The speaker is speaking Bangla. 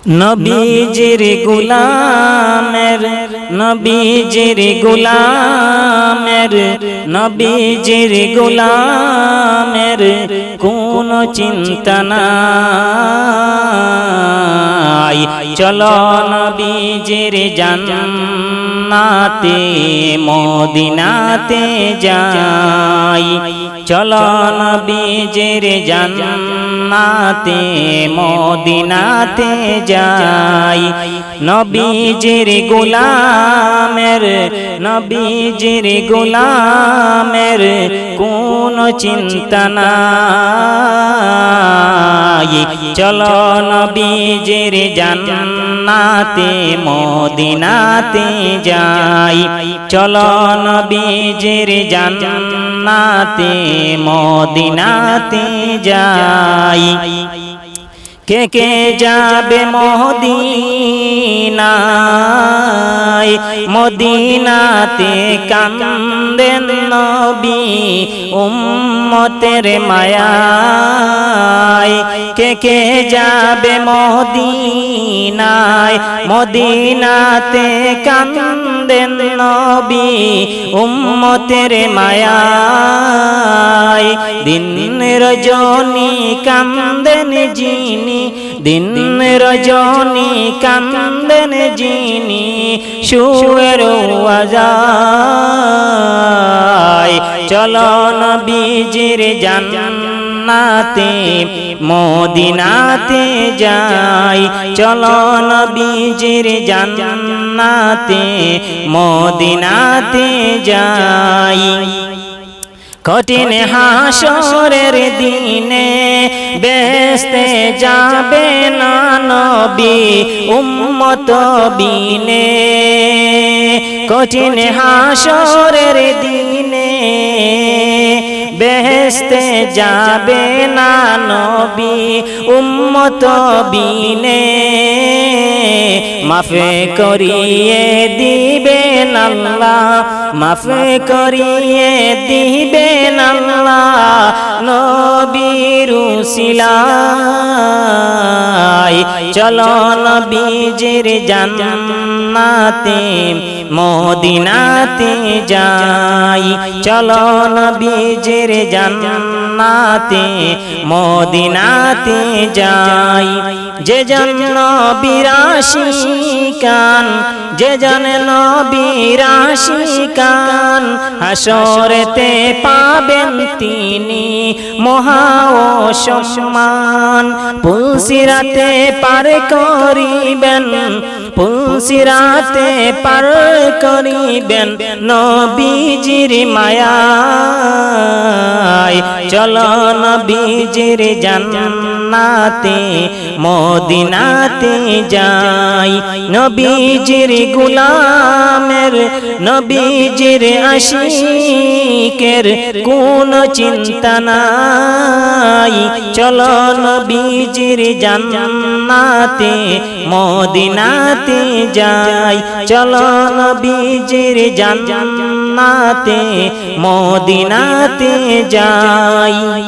নবীজির গোলামের নবীজির গোলামের নবীজির গোলামের কোন চিন্তা নাই। চলো নবীজির জান্নাতে মদিনাতে যাই। চলো নবীজির জান্নাতে মদিনাতে যাই। নবীজির গোলামের নবীজির গোলামের কোন চিন্তা নাই। চলো নবীজির জান্নাতে মদিনাতে যাই। চলো নবীজির জান্নাতে মদিনাতে যাই। কে কে যাবে মদিনায়, মদিনাতে কান্দেন নবী উম্মতের মায়ায়। কে কে যাবে মদিনায়, মদিনাতে কান্দেন নবী উম্মতের মায়ায়। দিন রজনী কান্দেন যিনি, দিন রজনী কান্দেন যিনি শুয়ে রোজায়। চলো নবীজির জান্নাতে মদিনাতে যাই। চলো নবীজির জান্নাতে মদিনাতে যাই। কঠিন হাসরের দিনে বেহেশতে যাবে না নবী উম্মত বিনে। কঠিন হাসরের দিনে বেহেশতে যাবে না নবী উম্মত বিনে। মাফ করিয়ে দিবেন আল্লাহ, মাফ করিয়ে দিবেন আল্লাহ নবীর উসিলায়। চলো নবীজির জান্নাতে মদিনাতে যাই। চলো নবীজির জান্নাতে মদিনাতে যাই। যে জন নবীর আশিকান, যে জন নবীর আশিকান হাসরেতে পাবেন তিনি মহা ও সম্মান। পুলসিরাতে পার করিবেন, পুলসিরাতে পার করিবেন নবীজির মায়ায়। চলো নবীজির জান্নাতে মদিনাতে যাই। নবীজির গোলামের নবীজির আশিকের কোন চিন্তা নাই। চলো নবীজির জান্নাতে মদিনাতে যাই। চলো নবীজির জান্নাতে মদিনাতে যাই।